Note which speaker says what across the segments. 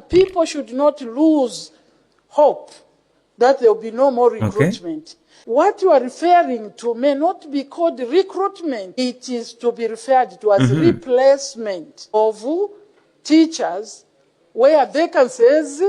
Speaker 1: People should not lose hope that there will be no more recruitment. Okay. What you are referring to may not be called recruitment. It is to be referred to as replacement of teachers where vacancies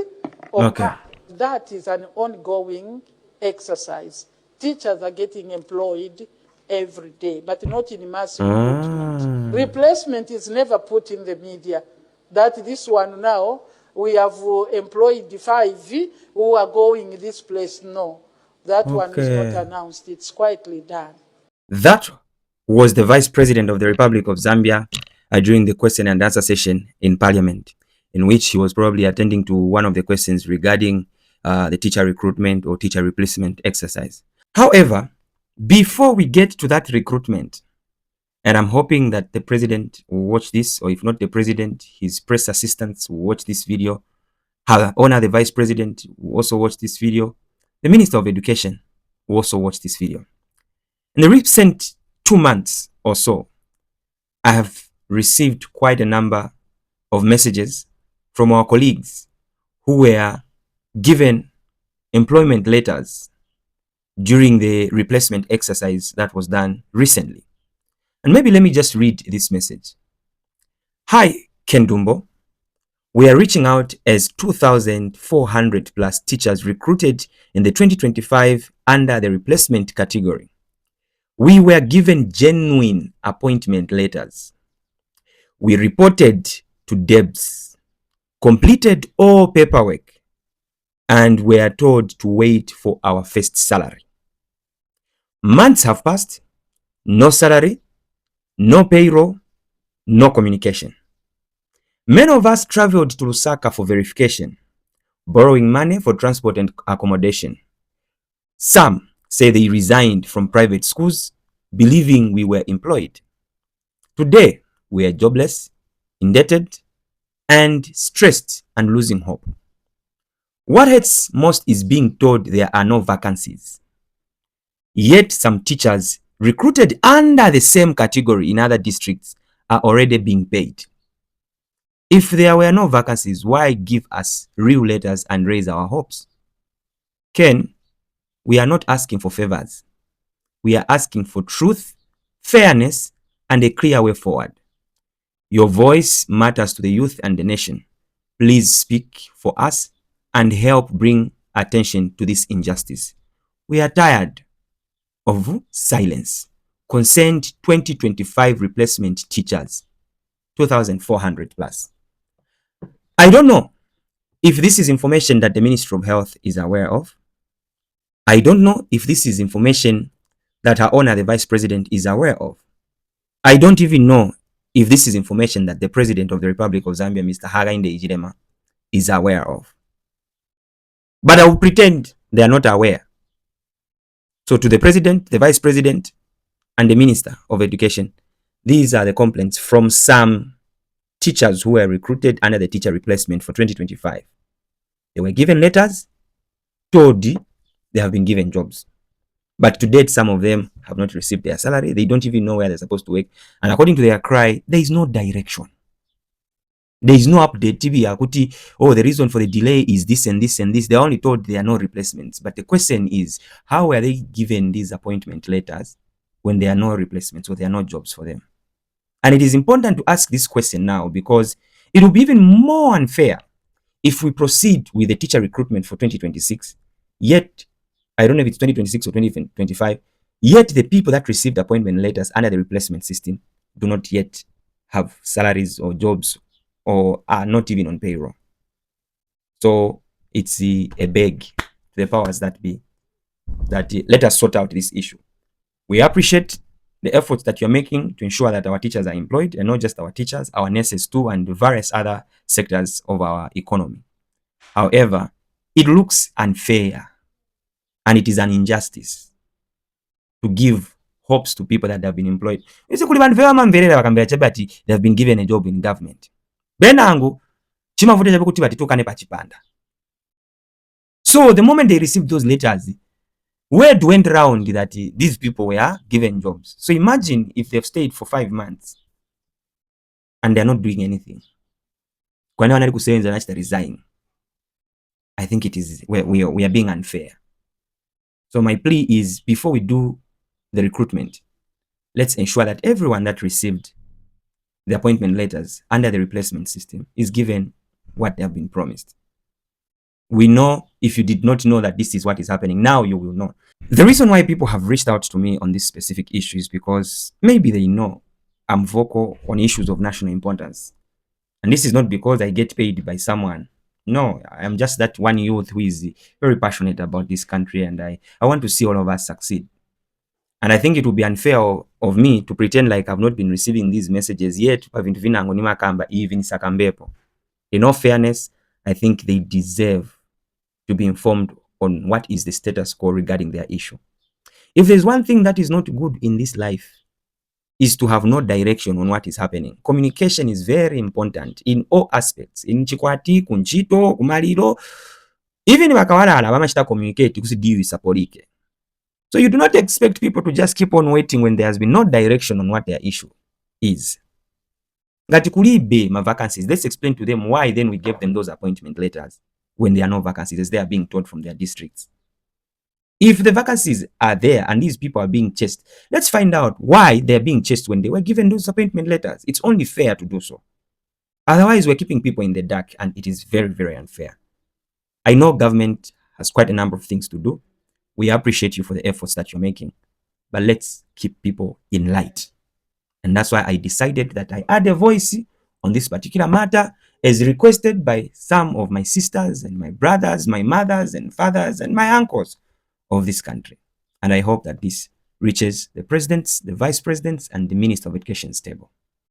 Speaker 1: occur. That is an ongoing exercise. Teachers are getting employed every day, but not in mass recruitment. Replacement is never put in the media. That this one now, we have employed 5 who are going this place. No, that one is not announced. It's quietly done.
Speaker 2: That was the Vice President of the Republic of Zambia during the question and answer session in Parliament, in which he was probably attending to one of the questions regarding the teacher recruitment or teacher replacement exercise. However, before we get to that recruitment, and I'm hoping that the president will watch this, or if not the president, his press assistants will watch this video. Her Honor, the vice president, will also watch this video. The Minister of Education will also watch this video. In the recent 2 months or so, I have received quite a number of messages from our colleagues who were given employment letters during the replacement exercise that was done recently. And maybe let me just read this message. Hi, Kendumbo. We are reaching out as 2,400 plus teachers recruited in the 2025 under the replacement category. We were given genuine appointment letters. We reported to DEBS, completed all paperwork, and were told to wait for our first salary. Months have passed, no salary, no payroll, no communication. Many of us traveled to Lusaka for verification, borrowing money for transport and accommodation. Some say they resigned from private schools, believing we were employed. Today, we are jobless, indebted, and stressed and losing hope. What hurts most is being told there are no vacancies. Yet some teachers recruited under the same category in other districts are already being paid. If there were no vacancies, why give us real letters and raise our hopes? Ken, we are not asking for favors. We are asking for truth, fairness, and a clear way forward. Your voice matters to the youth and the nation. Please speak for us and help bring attention to this injustice. We are tired of silence. Concerned 2025 replacement teachers, 2,400 plus. I don't know if this is information that the Ministry of Health is aware of. I don't know if this is information that Her Honor the Vice President is aware of. I don't even know if this is information that the President of the Republic of Zambia, Mr. Hakainde Hichilema, is aware of. But I will pretend they are not aware. So to the President, the Vice President, and the Minister of Education, these are the complaints from some teachers who were recruited under the teacher replacement for 2025. They were given letters, told they have been given jobs. But to date, some of them have not received their salary. They don't even know where they're supposed to work. And according to their cry, there is no direction. There is no update. Oh, the reason for the delay is this and this and this. They're only told there are no replacements. But the question is, how were they given these appointment letters when there are no replacements or there are no jobs for them? And it is important to ask this question now because it will be even more unfair if we proceed with the teacher recruitment for 2026, yet, I don't know if it's 2026 or 2025, yet the people that received appointment letters under the replacement system do not yet have salaries or jobs or are not even on payroll. So it's a beg to the powers that be that let us sort out this issue. We appreciate the efforts that you're making to ensure that our teachers are employed, and not just our teachers, our nurses too, and various other sectors of our economy. However, it looks unfair and it is an injustice to give hopes to people that have been employed. They have been given a job in government. So the moment they received those letters, word went round that these people were given jobs. So imagine if they've stayed for 5 months and they're not doing anything. Kwa nini kusenza na resign? I think it is we are being unfair. So my plea is, before we do the recruitment, let's ensure that everyone that received the appointment letters under the replacement system is given what they have been promised. We know, if you did not know that this is what is happening, now you will know. The reason why people have reached out to me on this specific issue is because maybe they know I'm vocal on issues of national importance. And this is not because I get paid by someone. No, I'm just that one youth who is very passionate about this country, and I want to see all of us succeed. And I think it would be unfair of me to pretend like I've not been receiving these messages yet. In all fairness, I think they deserve to be informed on what is the status quo regarding their issue. If there's one thing that is not good in this life, is to have no direction on what is happening. Communication is very important in all aspects. In chikwati, kunchito, kumaliro, even wakawalala bamashita communicate kusidiwi sapolike. So you do not expect people to just keep on waiting when there has been no direction on what their issue is. Ngati kulibe ma vacancies, let's explain to them why then we gave them those appointment letters when there are no vacancies, as they are being told from their districts. If the vacancies are there and these people are being chased, let's find out why they're being chased when they were given those appointment letters. It's only fair to do so. Otherwise, we're keeping people in the dark, and it is very, very unfair. I know government has quite a number of things to do. We appreciate you for the efforts that you're making, but let's keep people in light. And that's why I decided that I add a voice on this particular matter, as requested by some of my sisters and my brothers, my mothers and fathers and my uncles of this country. And I hope that this reaches the presidents, the vice presidents, and the Minister of Education's table.